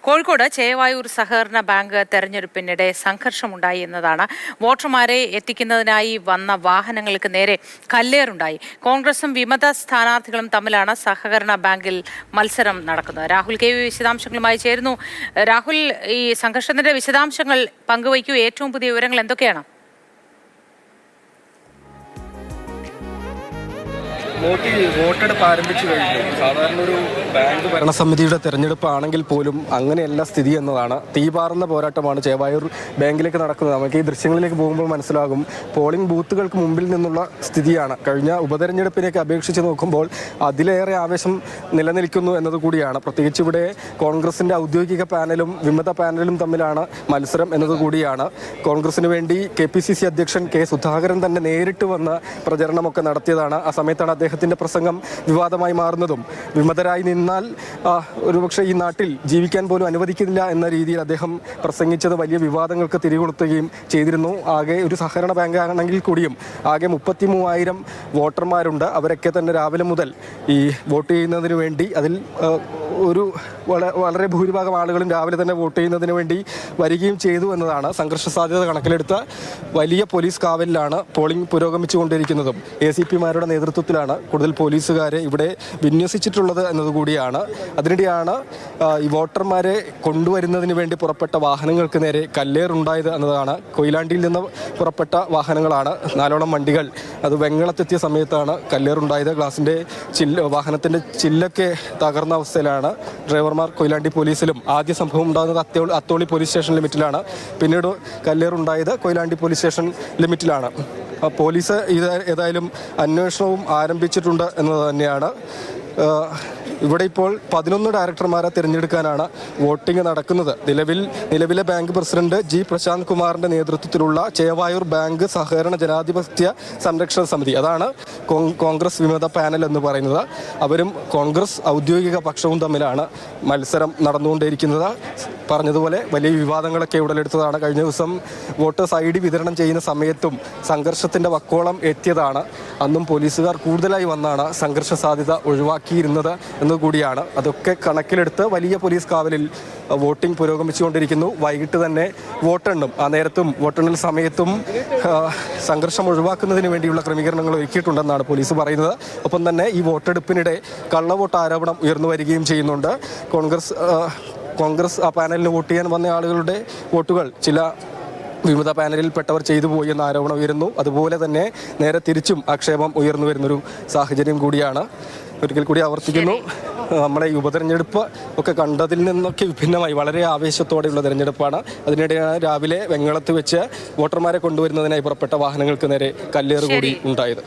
കോഴിക്കോട് ചേവായൂർ സഹകരണ ബാങ്ക് തെരഞ്ഞെടുപ്പിനിടെ സംഘർഷമുണ്ടായി എന്നതാണ്. വോട്ടർമാരെ എത്തിക്കുന്നതിനായി വന്ന വാഹനങ്ങൾക്ക് നേരെ കല്ലേറുണ്ടായി. കോൺഗ്രസും വിമത സ്ഥാനാർത്ഥികളും തമ്മിലാണ് സഹകരണ ബാങ്കിൽ മത്സരം നടക്കുന്നത്. രാഹുൽ കെ വി വിശദാംശങ്ങളുമായി ചേരുന്നു. രാഹുൽ, ഈ സംഘർഷത്തിന്റെ വിശദാംശങ്ങൾ പങ്കുവയ്ക്കൂ. ഏറ്റവും പുതിയ വിവരങ്ങൾ എന്തൊക്കെയാണ്? വോട്ടെടുപ്പ് ആരംഭിച്ചു കഴിഞ്ഞു. സാധാരണ ഒരു ബാങ്ക് ഭരണസമിതിയുടെ തെരഞ്ഞെടുപ്പ് ആണെങ്കിൽ പോലും അങ്ങനെയല്ല സ്ഥിതി എന്നതാണ്. തീപാറുന്ന പോരാട്ടമാണ് ചേവായൂർ ബാങ്കിലേക്ക് നടക്കുന്നത്. നമുക്ക് ഈ ദൃശ്യങ്ങളിലേക്ക് പോകുമ്പോൾ മനസ്സിലാകും. പോളിംഗ് ബൂത്തുകൾക്ക് മുമ്പിൽ നിന്നുള്ള സ്ഥിതിയാണ്. കഴിഞ്ഞ ഉപതെരഞ്ഞെടുപ്പിലേക്ക് അപേക്ഷിച്ച് നോക്കുമ്പോൾ അതിലേറെ ആവേശം നിലനിൽക്കുന്നു എന്നതുകൂടിയാണ്. പ്രത്യേകിച്ച് ഇവിടെ കോൺഗ്രസിൻ്റെ ഔദ്യോഗിക പാനലും വിമത പാനലും തമ്മിലാണ് മത്സരം എന്നതുകൂടിയാണ്. കോൺഗ്രസിന് വേണ്ടി KPCC അധ്യക്ഷൻ K സുധാകരൻ തന്നെ നേരിട്ട് വന്ന് പ്രചരണമൊക്കെ നടത്തിയതാണ്. ആ സമയത്താണ് അദ്ദേഹത്തിൻ്റെ പ്രസംഗം വിവാദമായി മാറുന്നതും. വിമതരായി നിന്നാൽ ഒരുപക്ഷെ ഈ നാട്ടിൽ ജീവിക്കാൻ പോലും അനുവദിക്കില്ല എന്ന രീതിയിൽ അദ്ദേഹം പ്രസംഗിച്ചത് വലിയ വിവാദങ്ങൾക്ക് തിരികൊളുത്തുകയും ചെയ്തിരുന്നു. ആകെ ഒരു സഹകരണ ബാങ്ക് ആണെങ്കിൽ കൂടിയും ആകെ 33,000 വോട്ടർമാരുണ്ട്. അവരൊക്കെ തന്നെ രാവിലെ മുതൽ ഈ വോട്ട് ചെയ്യുന്നതിന് വേണ്ടി ഒരു വളരെ ഭൂരിഭാഗം ആളുകളും രാവിലെ തന്നെ വോട്ട് ചെയ്യുന്നതിന് വേണ്ടി വരികയും ചെയ്തു എന്നതാണ്. സംഘർഷ സാധ്യത കണക്കിലെടുത്ത വലിയ പോലീസ് കാവലിലാണ് പോളിംഗ് പുരോഗമിച്ചുകൊണ്ടിരിക്കുന്നതും. ACPമാരുടെ നേതൃത്വത്തിലാണ് കൂടുതൽ പോലീസുകാരെ ഇവിടെ വിന്യസിച്ചിട്ടുള്ളത് എന്നതുകൂടിയാണ്. അതിനിടെയാണ് ഈ വോട്ടർമാരെ കൊണ്ടുവരുന്നതിന് വേണ്ടി പുറപ്പെട്ട വാഹനങ്ങൾക്ക് നേരെ കല്ലേറുണ്ടായത് എന്നതാണ്. കൊയിലാണ്ടിയിൽ നിന്ന് പുറപ്പെട്ട വാഹനങ്ങളാണ്, 4ഓളം വണ്ടികൾ. അത് വെങ്ങളത്തെത്തിയ സമയത്താണ് കല്ലേറുണ്ടായത്. വാഹനത്തിൻ്റെ ചില്ലൊക്കെ തകർന്ന അവസ്ഥയിലാണ്. ഡ്രൈവർമാർ കൊയിലാണ്ടി പോലീസിലും. ആദ്യ സംഭവം ഉണ്ടാകുന്നത് അത്തോളി പോലീസ് സ്റ്റേഷൻ ലിമിറ്റിലാണ്. പിന്നീട് കല്ലേറുണ്ടായത് കൊയിലാണ്ടി പോലീസ് സ്റ്റേഷൻ ലിമിറ്റിലാണ്. പോലീസ് ഏതായാലും അന്വേഷണവും ആരംഭിച്ചിട്ടുണ്ട് എന്നത് തന്നെയാണ്. ഇവിടെ ഇപ്പോൾ 11 ഡയറക്ടർമാരെ തിരഞ്ഞെടുക്കാനാണ് വോട്ടിംഗ് നടക്കുന്നത്. നിലവിലെ ബാങ്ക് പ്രസിഡന്റ് G പ്രശാന്ത് കുമാറിന്റെ നേതൃത്വത്തിലുള്ള ചേവായൂർ ബാങ്ക് സഹകരണ ജനാധിപത്യ സംരക്ഷണ സമിതി, അതാണ് കോൺഗ്രസ് വിമത പാനൽ എന്ന് പറയുന്നത്. അവരും കോൺഗ്രസ് ഔദ്യോഗിക പക്ഷവും തമ്മിലാണ് മത്സരം നടന്നുകൊണ്ടിരിക്കുന്നത്. പറഞ്ഞതുപോലെ വലിയ വിവാദങ്ങളൊക്കെ ഉടലെടുത്തതാണ്. കഴിഞ്ഞ ദിവസം വോട്ടേഴ്സ് ID വിതരണം ചെയ്യുന്ന സമയത്തും സംഘർഷത്തിൻ്റെ വക്കോളം എത്തിയതാണ്. അന്നും പോലീസുകാർ കൂടുതലായി വന്നാണ് സംഘർഷ സാധ്യത ഒഴിവാക്കിയിരുന്നത് എന്നതുകൂടിയാണ്. അതൊക്കെ കണക്കിലെടുത്ത് വലിയ പോലീസ് കാവലിൽ വോട്ടിംഗ് പുരോഗമിച്ചുകൊണ്ടിരിക്കുന്നു. വൈകിട്ട് തന്നെ വോട്ടെണ്ണും. ആ നേരത്തും വോട്ടെണ്ണൽ സമയത്തും സംഘർഷം ഒഴിവാക്കുന്നതിന് വേണ്ടിയുള്ള ക്രമീകരണങ്ങൾ ഒരുക്കിയിട്ടുണ്ടെന്നാണ് പോലീസ് പറയുന്നത്. ഒപ്പം തന്നെ ഈ വോട്ടെടുപ്പിനിടെ കള്ളവോട്ട് ആരോപണം ഉയർന്നു വരികയും ചെയ്യുന്നുണ്ട്. കോൺഗ്രസ് ആ പാനലിന് വോട്ട് ചെയ്യാൻ വന്ന ആളുകളുടെ വോട്ടുകൾ ചില വിമത പാനലിൽപ്പെട്ടവർ ചെയ്തു പോയി എന്ന ആരോപണം ഉയരുന്നു. അതുപോലെ തന്നെ നേരെ തിരിച്ചും ആക്ഷേപം ഉയർന്നു വരുന്നൊരു സാഹചര്യം കൂടിയാണ്. ഒരിക്കൽ കൂടി ആവർത്തിക്കുന്നു, നമ്മുടെ ഈ ഉപതെരഞ്ഞെടുപ്പ് ഒക്കെ കണ്ടതിൽ നിന്നൊക്കെ വിഭിന്നമായി വളരെ ആവേശത്തോടെയുള്ള തെരഞ്ഞെടുപ്പാണ്. അതിനിടെയാണ് രാവിലെ വെങ്ങളത്ത് വെച്ച് വോട്ടർമാരെ കൊണ്ടുവരുന്നതിനായി പുറപ്പെട്ട വാഹനങ്ങൾക്ക് നേരെ കല്ലേറ് കൂടി ഉണ്ടായത്.